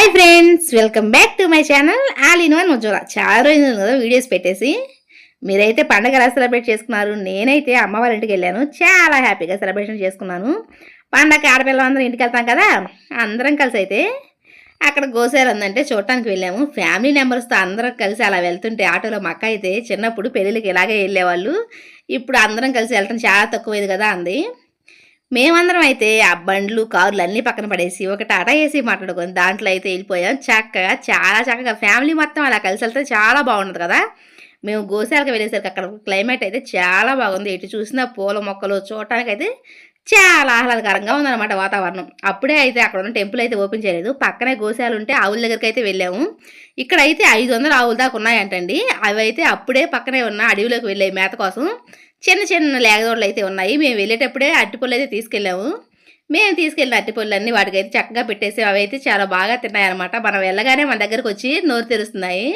Hi friends, welcome back to my channel all in one ముజ్జోల. చాలా రోజులు కదా వీడియోస్ పెట్టేసి. మీరైతే పండగ ఎలా సెలబ్రేట్ చేసుకున్నారు? నేనైతే అమ్మ వాళ్ళ ఇంటికి వెళ్ళాను. చాలా హ్యాపీగా సెలబ్రేషన్ చేసుకున్నాను. పండగ ఆడపిల్లలందరం ఇంటికి వెళ్తాం కదా, అందరం కలిసి అయితే అక్కడ గోసారు ఉందంటే చూడటానికి వెళ్ళాము. ఫ్యామిలీ మెంబర్స్తో అందరం కలిసి అలా వెళ్తుంటే ఆటోలో మా అక్క అయితే చిన్నప్పుడు పెళ్ళిళ్ళకి ఇలాగే వెళ్ళేవాళ్ళు, ఇప్పుడు అందరం కలిసి వెళ్ళటం చాలా తక్కువైంది కదా అంది. మేమందరం అయితే ఆ బండ్లు కార్లు అన్నీ పక్కన పడేసి ఒక టాటా ఏసీ మాట్లాడుకొని దాంట్లో అయితే వెళ్ళిపోయాం. చక్కగా చాలా చక్కగా ఫ్యామిలీ మొత్తం అలా కలిసి వెళ్తే చాలా బాగుంటుంది కదా. మేము గోశాలకు వెళ్ళేసరికి అక్కడ క్లైమేట్ అయితే చాలా బాగుంది. ఎటు చూసినా పూల మొక్కలు చూడటానికి అయితే చాలా ఆహ్లాదకరంగా ఉందన్నమాట వాతావరణం. అప్పుడే అయితే అక్కడ ఉన్న టెంపుల్ అయితే ఓపెన్ చేయలేదు, పక్కనే గోశాలు ఉంటే ఆవుల దగ్గరికి అయితే వెళ్ళాము. ఇక్కడ అయితే 500 ఆవుల దాకా ఉన్నాయంటండి. అవి అయితే అప్పుడే పక్కనే ఉన్న అడవిలోకి వెళ్ళాయి మేత కోసం. చిన్న చిన్న లేగదోడలు అయితే ఉన్నాయి. మేము వెళ్ళేటప్పుడే అరటిపళ్ళు అయితే తీసుకెళ్ళాము. మేము తీసుకెళ్ళిన అరటిపళ్ళు అన్నీ వాటికైతే చక్కగా పెట్టేసి అవి అయితే చాలా బాగా తిన్నాయి అనమాట. మనం వెళ్ళగానే మన దగ్గరకు వచ్చి నోరు తెరుస్తున్నాయి.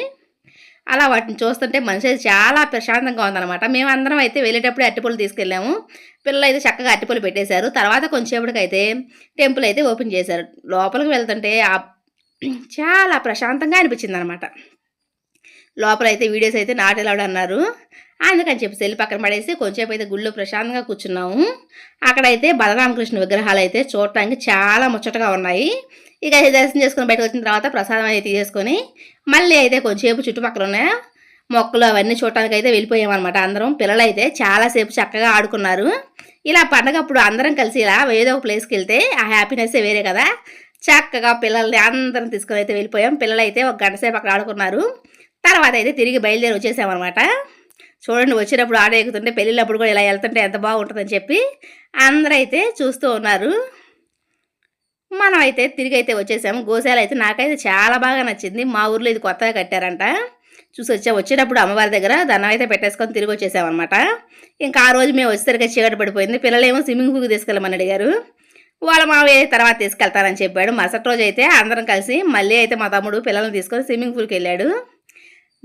అలా వాటిని చూస్తుంటే మనసు అయితే చాలా ప్రశాంతంగా ఉందన్నమాట. మేము అందరం అయితే వెళ్ళేటప్పుడే అరటిపళ్ళు తీసుకెళ్ళాము. పిల్లలు అయితే చక్కగా అరటిపళ్ళు పెట్టేశారు. తర్వాత కొంచెంసేపటికైతే టెంపుల్ అయితే ఓపెన్ చేశారు. లోపలికి వెళ్తుంటే చాలా ప్రశాంతంగా అనిపించింది అనమాట. లోపలైతే వీడియోస్ అయితే నాట్ అలౌడ్ అన్నారు. అందుకని చెప్పి సెల్ పక్కన పడేసి కొంచెంసేపు అయితే గుళ్ళో ప్రశాంతంగా కూర్చున్నాము. అక్కడైతే బలరామకృష్ణ విగ్రహాలు అయితే చూడటానికి చాలా ముచ్చటగా ఉన్నాయి. ఇక దర్శనం చేసుకుని బయటకు వచ్చిన తర్వాత ప్రసాదం అయితే తీసేసుకొని మళ్ళీ అయితే కొంచెంసేపు చుట్టుపక్కల ఉన్న మొక్కలు అవన్నీ చూడటానికి అయితే వెళ్ళిపోయామన్నమాట. అందరం పిల్లలు అయితే చాలాసేపు చక్కగా ఆడుకున్నారు. ఇలా పండగప్పుడు అందరం కలిసి ఇలా ఏదో ఒక ప్లేస్కి వెళ్తే ఆ హ్యాపీనెస్ వేరే కదా. చక్కగా పిల్లల్ని అందరం తీసుకొని అయితే వెళ్ళిపోయాం. పిల్లలు అయితే ఒక గంట సేపు అక్కడ ఆడుకున్నారు. తర్వాత అయితే తిరిగి బయలుదేరి వచ్చేసామన్నమాట. చూడండి, వచ్చినప్పుడు ఆడ ఎక్కుతుంటే పెళ్ళిళ్ళప్పుడు కూడా ఇలా వెళ్తుంటే ఎంత బాగుంటుందని చెప్పి అందరూ అయితే చూస్తూ ఉన్నారు. మనం అయితే తిరిగి అయితే వచ్చేసాము. గోశాల అయితే నాకైతే చాలా బాగా నచ్చింది. మా ఊర్లో ఇది కొత్తగా కట్టారంట. చూసి వచ్చేటప్పుడు అమ్మవారి దగ్గర దండం అయితే పెట్టేసుకొని తిరిగి వచ్చేసామన్నమాట. ఇంకా ఆ రోజు మేము వచ్చేసరికి చీకటి పడిపోయింది. పిల్లలేమో స్విమ్మింగ్ పూల్కి తీసుకెళ్ళమని అడిగారు. వాళ్ళ మావయ్య తర్వాత తీసుకెళ్తానని చెప్పాడు. మరుసటి రోజు అయితే అందరం కలిసి మళ్ళీ అయితే మా తమ్ముడు పిల్లల్ని తీసుకొని స్విమ్మింగ్ పూల్కి వెళ్ళాడు.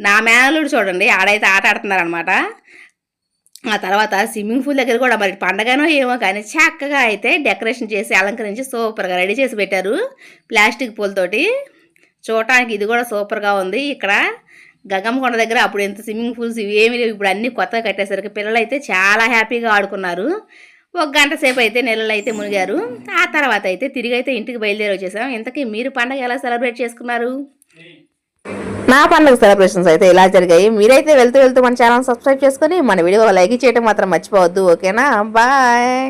నా మేనలుడు చూడండి ఆడైతే ఆట ఆడుతున్నారనమాట. ఆ తర్వాత స్విమ్మింగ్ పూల్ దగ్గర కూడా మరి పండగనో ఏమో కానీ చక్కగా అయితే డెకరేషన్ చేసి అలంకరించి సూపర్గా రెడీ చేసి పెట్టారు ప్లాస్టిక్ పూలతోటి. చూడటానికి ఇది కూడా సూపర్గా ఉంది. ఇక్కడ గంగమ్మకొండ దగ్గర అప్పుడు ఎంత స్విమ్మింగ్ పూల్స్ ఏమీ లేవు, ఇప్పుడు అన్నీ కొత్తగా కట్టేసరికి పిల్లలు అయితే చాలా హ్యాపీగా ఆడుకున్నారు. ఒక గంట సేపు అయితే నెలలు అయితే మునిగారు. ఆ తర్వాత అయితే తిరిగి అయితే ఇంటికి బయలుదేరి వచ్చేసాం. ఇంతకీ మీరు పండగ ఎలా సెలబ్రేట్ చేసుకున్నారు? నా పండుగ సెలబ్రేషన్స్ అయితే ఇలా జరిగాయి. మీరైతే వెళ్తూ మన ఛానల్ సబ్స్క్రైబ్ చేసుకొని మన వీడియో లైక్ చేయడం మాత్రం మర్చిపోవద్దు. ఓకేనా? బాయ్.